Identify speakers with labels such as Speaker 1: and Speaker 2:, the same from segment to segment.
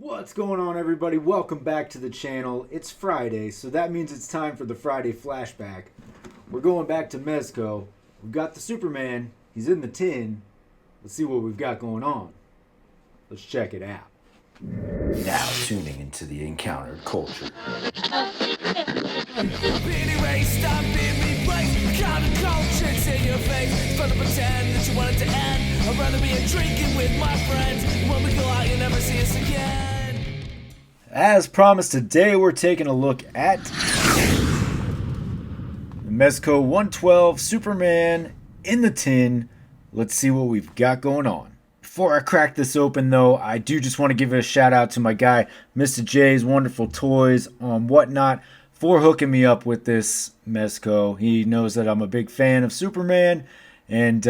Speaker 1: What's going on, everybody? Welcome back to the channel. It's Friday, so that means it's time for the Friday flashback. We're going back to Mezco. We've got the Superman. He's in the tin. Let's see what we've got going on. Let's check it out.
Speaker 2: Now tuning into the encountered culture.
Speaker 3: Anyway, stop being replaced. Counter-culture, it's in your face. It's fun to pretend that you want it to end. I'd rather be a drinking with my friends. When we go out, you never see us again.
Speaker 1: As promised, today we're taking a look at the Mezco 112 Superman in the tin. Let's see what we've got going on. Before I crack this open, though, I do just want to give a shout out to my guy, Mr. J's Wonderful Toys on Whatnot, for hooking me up with this Mezco. He knows that I'm a big fan of Superman, and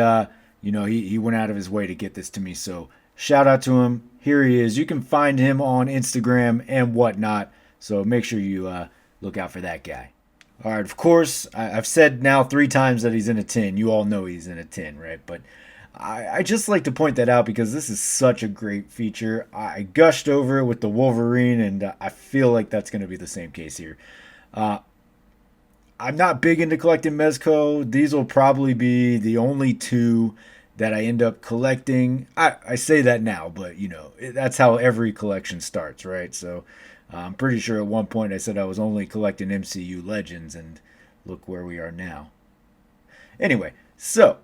Speaker 1: he went out of his way to get this to me. So shout out to him. Here he is. You can find him on Instagram and Whatnot. So make sure you look out for that guy. All right, of course, I've said now 3 times that he's in a tin. You all know he's in a tin, right? But I just like to point that out because this is such a great feature. I gushed over it with the Wolverine, and I feel like that's going to be the same case here. I'm not big into collecting Mezco. These will probably be the only 2 that I end up collecting. I say that now, but that's how every collection starts, right? So I'm pretty sure at one point I said I was only collecting MCU Legends, and look where we are now. Anyway, so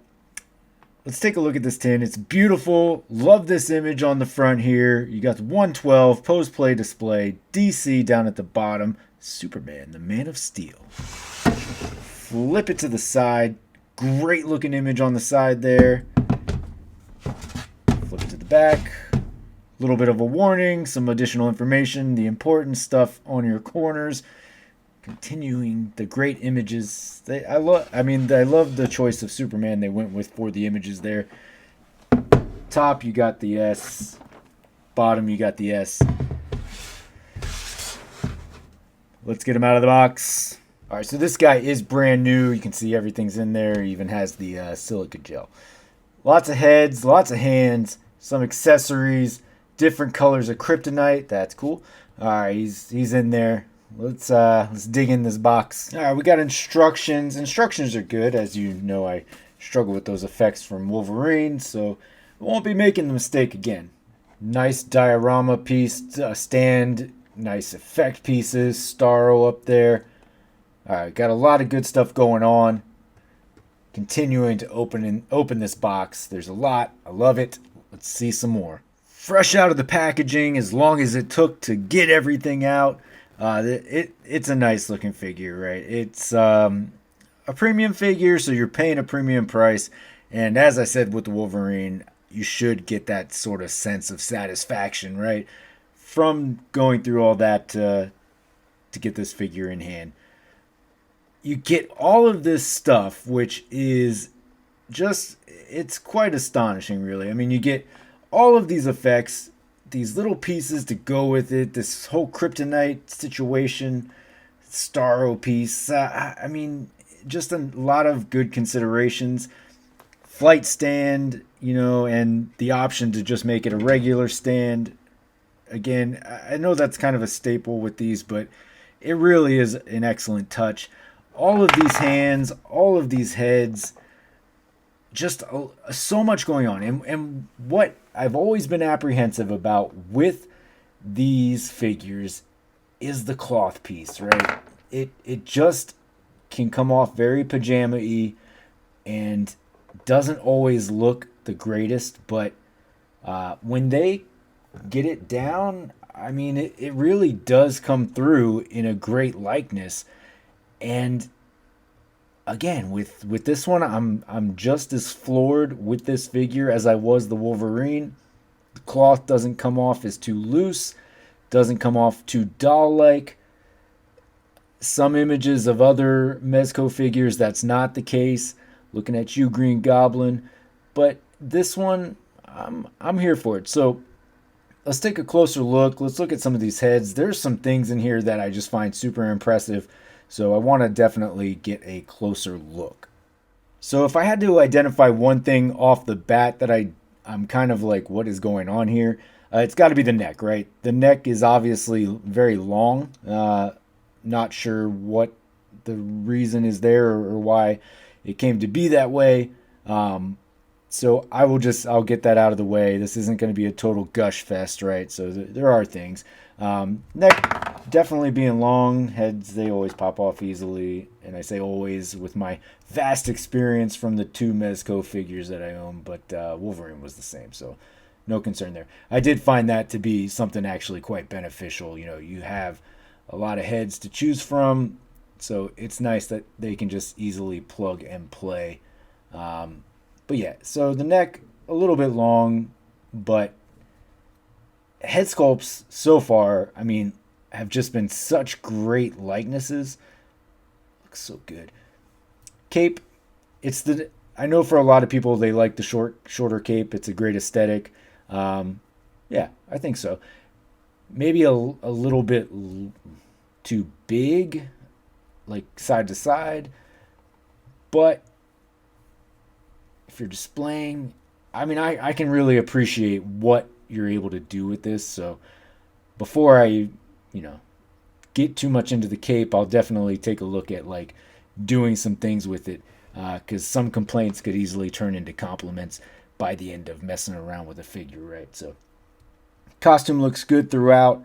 Speaker 1: let's take a look at this tin. It's beautiful. Love this image on the front here. You got the 112 post play display, DC down at the bottom, Superman, the Man of Steel. Flip it to the side. Great looking image on the side there. Flip it to the back. A little bit of a warning, some additional information, the important stuff on your corners. Continuing the great images. I love the choice of Superman they went with for the images there. Top, you got the S. Bottom, you got the S. Let's get him out of the box. All right, so this guy is brand new. You can see everything's in there. He even has the silica gel. Lots of heads, lots of hands, some accessories, different colors of kryptonite. That's cool. All right, he's in there. Let's dig in this box. All right, we got instructions. Instructions are good. As you know, I struggle with those effects from Wolverine, so I won't be making the mistake again. Nice diorama piece, stand, nice effect pieces, Starro up there. All right, got a lot of good stuff going on. Continuing to open this box. There's a lot. I love it. Let's see some more. Fresh out of the packaging, as long as it took to get everything out. It's a nice looking figure, right? It's a premium figure, so you're paying a premium price. And as I said with the Wolverine, you should get that sort of sense of satisfaction, right? From going through all that to get this figure in hand. You get all of this stuff, which is just, it's quite astonishing, really. I mean, you get all of these effects, these little pieces to go with it, this whole kryptonite situation, Starro piece. I mean, just a lot of good considerations. Flight stand, and the option to just make it a regular stand. Again, I know that's kind of a staple with these, but it really is an excellent touch. All of these hands, all of these heads, just so much going on. And what I've always been apprehensive about with these figures is the cloth piece, right? It just can come off very pajama-y and doesn't always look the greatest, but when they get it down, I mean, it really does come through in a great likeness. And again, with this one, I'm just as floored with this figure as I was the Wolverine. The cloth doesn't come off as too loose, doesn't come off too doll-like. Some images of other Mezco figures, that's not the case. Looking at you, Green Goblin. But this one, I'm here for it. So let's take a closer look. Let's look at some of these heads. There's some things in here that I just find super impressive. So I want to definitely get a closer look. So if I had to identify one thing off the bat that I'm kind of like, what is going on here? It's got to be the neck, right? The neck is obviously very long. Not sure what the reason is there or why it came to be that way. So I'll get that out of the way. This isn't going to be a total gush fest, right? So there are things. Neck definitely being long. Heads, they always pop off easily. And I say always with my vast experience from the 2 Mezco figures that I own, but Wolverine was the same. So no concern there. I did find that to be something actually quite beneficial. You have a lot of heads to choose from. So it's nice that they can just easily plug and play. But yeah, so the neck, a little bit long, but head sculpts so far, I mean, have just been such great likenesses. Looks so good. Cape, I know for a lot of people they like the shorter cape. It's a great aesthetic. Yeah, I think so. Maybe a little bit too big, like side to side, but if you're displaying, I mean, I can really appreciate what you're able to do with this. So before I, get too much into the cape, I'll definitely take a look at like doing some things with it, because some complaints could easily turn into compliments by the end of messing around with a figure, right? So costume looks good throughout.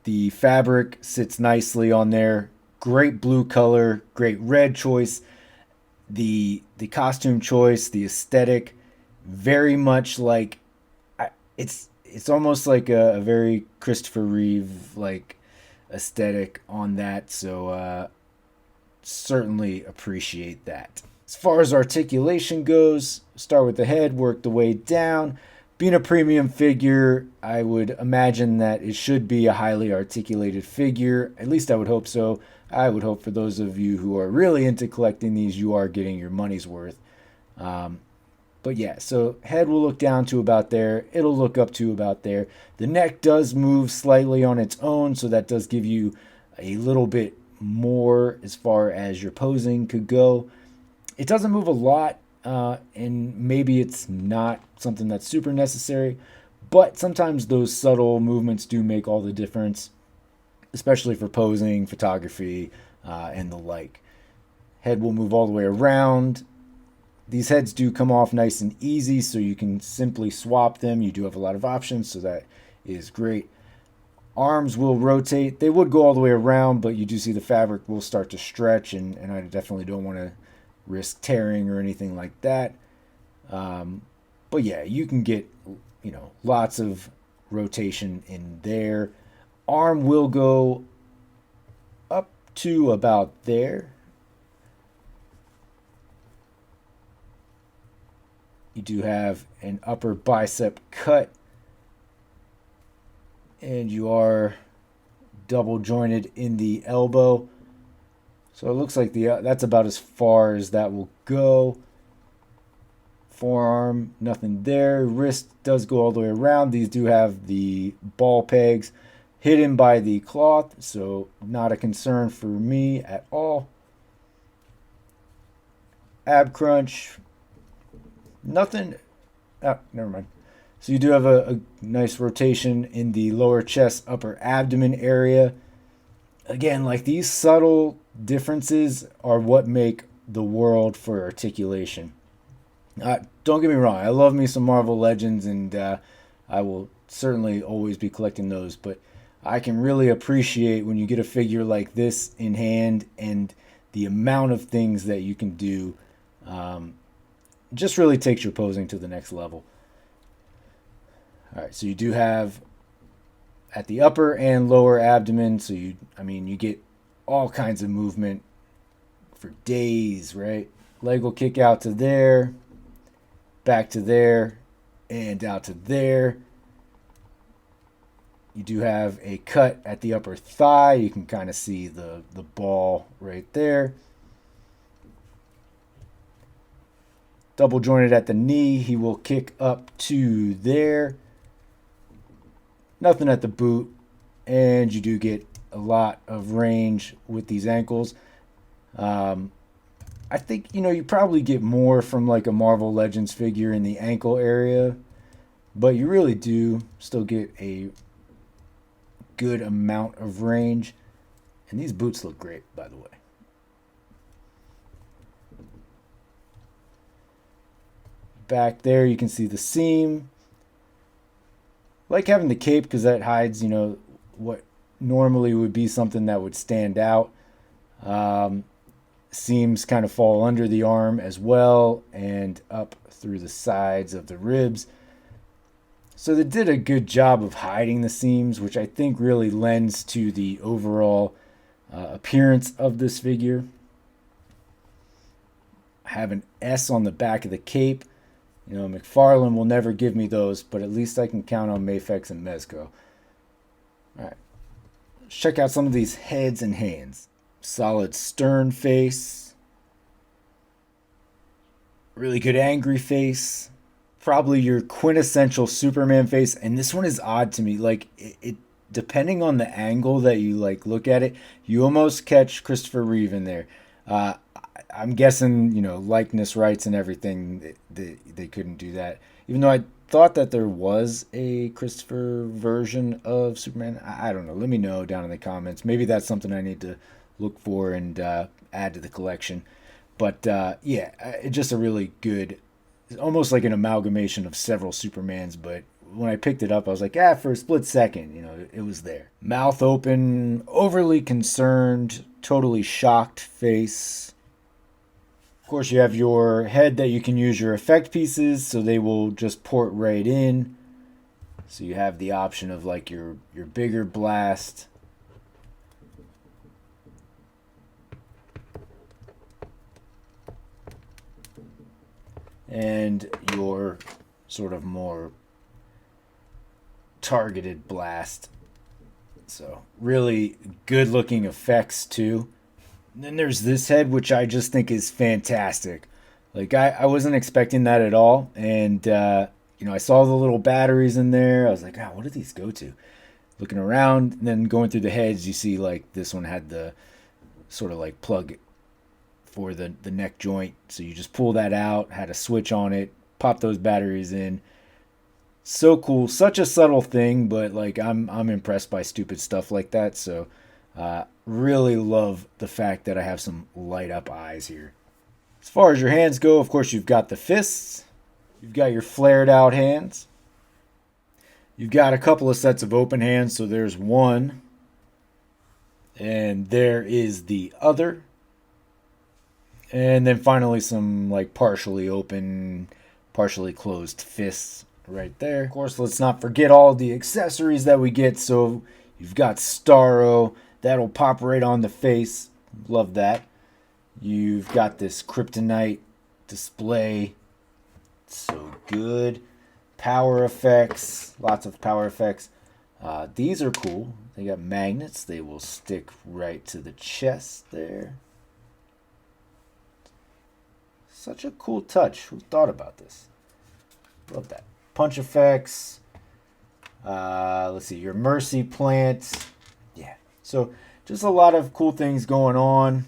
Speaker 1: The fabric sits nicely on there. Great blue color, great red choice. The costume choice, the aesthetic, very much like it's almost like a very Christopher Reeve like aesthetic on that. So certainly appreciate that. As far as articulation goes, start with the head, work the way down. Being a premium figure, I would imagine that it should be a highly articulated figure. At least I would hope so. I would hope for those of you who are really into collecting these, you are getting your money's worth. But yeah, so head will look down to about there. It'll look up to about there. The neck does move slightly on its own, so that does give you a little bit more as far as your posing could go. It doesn't move a lot, and maybe it's not something that's super necessary, but sometimes those subtle movements do make all the difference, especially for posing, photography, and the like. Head will move all the way around. These heads do come off nice and easy, so you can simply swap them. You do have a lot of options, so that is great. Arms will rotate. They would go all the way around, but you do see the fabric will start to stretch, and I definitely don't want to risk tearing or anything like that. But yeah, you can get, lots of rotation in there. Arm will go up to about there. You do have an upper bicep cut, and you are double jointed in the elbow. So it looks like that's about as far as that will go. Forearm, nothing there. Wrist does go all the way around. These do have the ball pegs hidden by the cloth, so not a concern for me at all. Ab crunch, nothing. Never mind. So you do have a nice rotation in the lower chest, upper abdomen area. Again, like these subtle differences are what make the world for articulation. Don't get me wrong, I love me some Marvel Legends, and I will certainly always be collecting those, but I can really appreciate when you get a figure like this in hand and the amount of things that you can do. Just really takes your posing to the next level. All right, so you do have at the upper and lower abdomen, so you get all kinds of movement for days, right? Leg will kick out to there, back to there, and out to there. You do have a cut at the upper thigh. You can kind of see the ball right there. Double jointed at the knee. He will kick up to there. Nothing at the boot. And you do get a lot of range with these ankles. I think, you probably get more from like a Marvel Legends figure in the ankle area. but you really do still get a good amount of range. And these boots look great, by the way. Back there, you can see the seam. Like having the cape because that hides, what normally would be something that would stand out. Seams kind of fall under the arm as well and up through the sides of the ribs. So they did a good job of hiding the seams, which I think really lends to the overall appearance of this figure. I have an S on the back of the cape. McFarlane will never give me those, but at least I can count on Mafex and Mezco. All right. Let's check out some of these heads and hands. Solid stern face. Really good angry face. Probably your quintessential Superman face. And this one is odd to me. Like, it depending on the angle that you look at it, you almost catch Christopher Reeve in there. I'm guessing, likeness rights and everything, they couldn't do that. Even though I thought that there was a Christopher version of Superman. I don't know. Let me know down in the comments. Maybe that's something I need to look for and add to the collection. But yeah, it's just a really good, almost like an amalgamation of several Supermans. But when I picked it up, I was like, for a split second, it was there. Mouth open, overly concerned, totally shocked face. Of course, you have your head that you can use your effect pieces, so they will just port right in. So you have the option of like your bigger blast. And your sort of more targeted blast. So really good looking effects too. And then there's this head, which I just think is fantastic. Like, I wasn't expecting that at all. And, I saw the little batteries in there. I was like, what do these go to? Looking around, and then going through the heads, you see, like, this one had the sort of, like, plug for the neck joint. So you just pull that out, had a switch on it, pop those batteries in. So cool. Such a subtle thing, but, like, I'm impressed by stupid stuff like that. So, really love the fact that I have some light up eyes here. As far as your hands go, of course, you've got the fists. You've got your flared out hands. You've got a couple of sets of open hands. So there's one. And there is the other. And then finally some like partially open, partially closed fists right there. Of course, let's not forget all the accessories that we get. So you've got Starro. That'll pop right on the face. Love that. You've got this kryptonite display. So good. Power effects. Lots of power effects. These are cool. They got magnets. They will stick right to the chest there. Such a cool touch. Who thought about this? Love that. Punch effects. Let's see. Your Mercy plant. Yeah. So just a lot of cool things going on.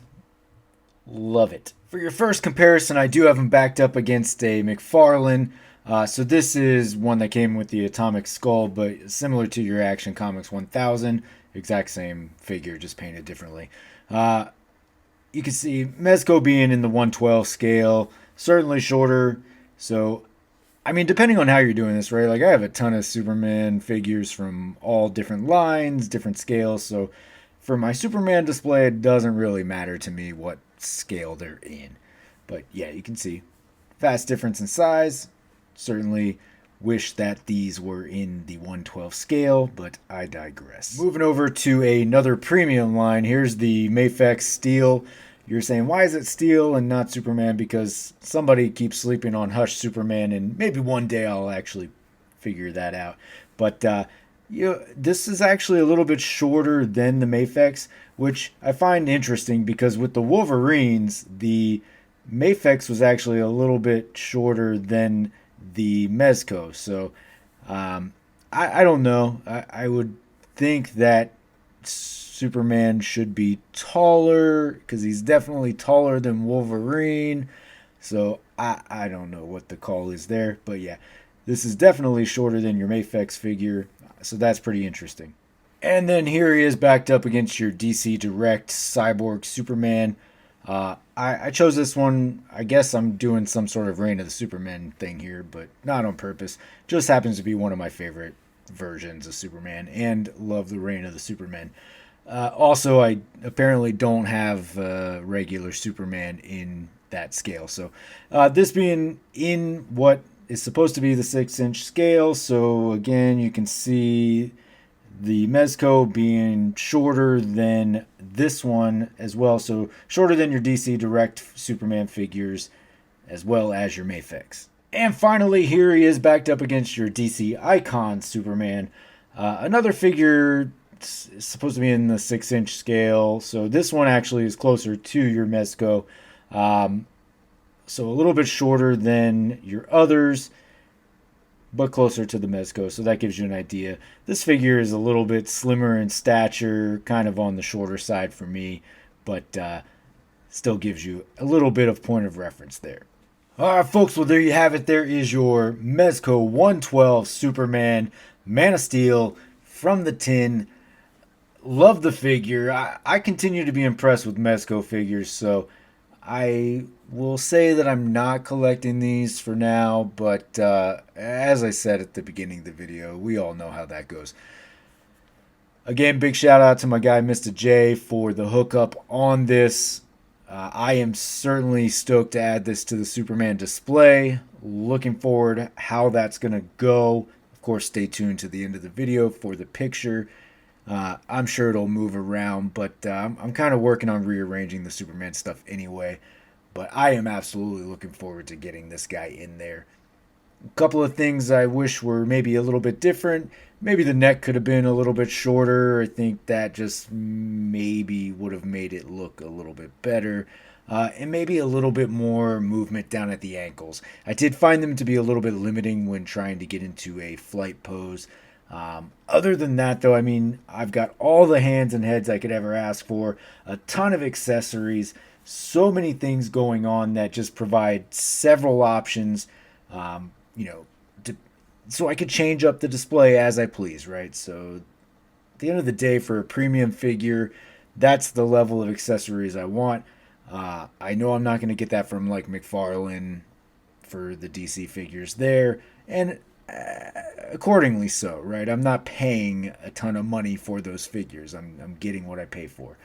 Speaker 1: Love it. For your first comparison, I do have them backed up against a McFarlane. So this is one that came with the Atomic Skull, but similar to your Action Comics 1000. Exact same figure, just painted differently. You can see Mezco being in the 112 scale, certainly shorter. So, I mean, depending on how you're doing this, right? Like, I have a ton of Superman figures from all different lines, different scales. So, for my Superman display, it doesn't really matter to me what scale they're in. But, yeah, you can see vast difference in size. Certainly wish that these were in the 112 scale, but I digress. Moving over to another premium line, here's the Mafex Steel. You're saying, why is it Steel and not Superman? Because somebody keeps sleeping on Hush Superman, and maybe one day I'll actually figure that out. But this is actually a little bit shorter than the Mafex, which I find interesting because with the Wolverines, the Mafex was actually a little bit shorter than the Mezco. So I don't know. I would think that Superman should be taller because he's definitely taller than Wolverine. So I don't know what the call is there. But yeah, This is definitely shorter than your Mafex figure, so that's pretty interesting. And then here he is backed up against your DC Direct Cyborg Superman. I chose this one. I guess I'm doing some sort of Reign of the Superman thing here, but not on purpose. Just happens to be one of my favorite versions of Superman, and love the Reign of the Superman. Also, I apparently don't have regular Superman in that scale. So this being in what is supposed to be the 6-inch scale. So again, you can see the Mezco being shorter than this one as well. So shorter than your DC Direct Superman figures as well as your Mafex. And finally, here he is backed up against your DC Icon Superman. Another figure is supposed to be in the 6-inch scale. So this one actually is closer to your Mezco. So a little bit shorter than your others, but closer to the Mezco, so that gives you an idea. This figure is a little bit slimmer in stature, kind of on the shorter side for me, but still gives you a little bit of point of reference there. All right, folks, well, there you have it. There is your Mezco 112 Superman, Man of Steel, from the tin. Love the figure. I continue to be impressed with Mezco figures, so I will say that I'm not collecting these for now, but as I said at the beginning of the video, we all know how that goes. Again, big shout out to my guy Mr. J for the hookup on this. I am certainly stoked to add this to the Superman display. Looking forward how that's going to go. Of course, stay tuned to the end of the video for the picture. I'm sure it'll move around, but I'm kind of working on rearranging the Superman stuff anyway. But I am absolutely looking forward to getting this guy in there. A couple of things I wish were maybe a little bit different. Maybe the neck could have been a little bit shorter. I think that just maybe would have made it look a little bit better. And maybe a little bit more movement down at the ankles. I did find them to be a little bit limiting when trying to get into a flight pose. Other than that, though, I mean, I've got all the hands and heads I could ever ask for, a ton of accessories, so many things going on that just provide several options, so I could change up the display as I please, right? So at the end of the day, for a premium figure, that's the level of accessories I want. I know I'm not going to get that from like McFarlane for the DC figures there, and accordingly so, right? I'm not paying a ton of money for those figures. I'm getting what I pay for.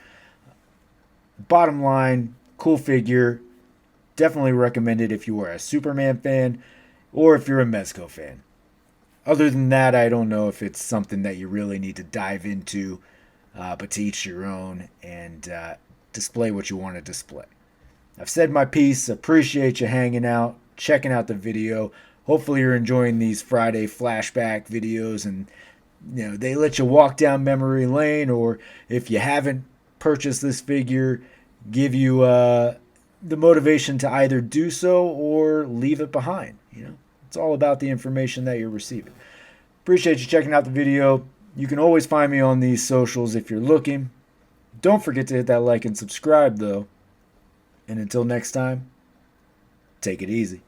Speaker 1: Bottom line, cool figure. Definitely recommend it if you are a Superman fan or if you're a Mezco fan. Other than that, I don't know if it's something that you really need to dive into, but to each your own and display what you want to display. I've said my piece. Appreciate you hanging out, checking out the video. Hopefully you're enjoying these Friday flashback videos and they let you walk down memory lane, or if you haven't purchased this figure, give you the motivation to either do so or leave it behind. It's all about the information that you're receiving. Appreciate you checking out the video. You can always find me on these socials if you're looking. Don't forget to hit that like and subscribe, though. And until next time, take it easy.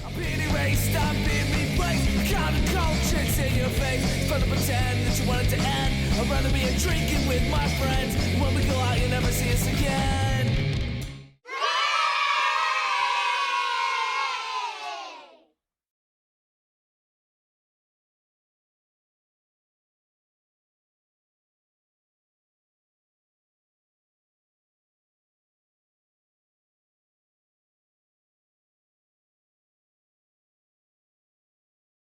Speaker 3: I'm being erased, I'm being replaced. Counter-culture, it's in your face. It's fun to pretend that you want it to end. I'd rather be drinking with my friends. When we go out, you'll never see us again.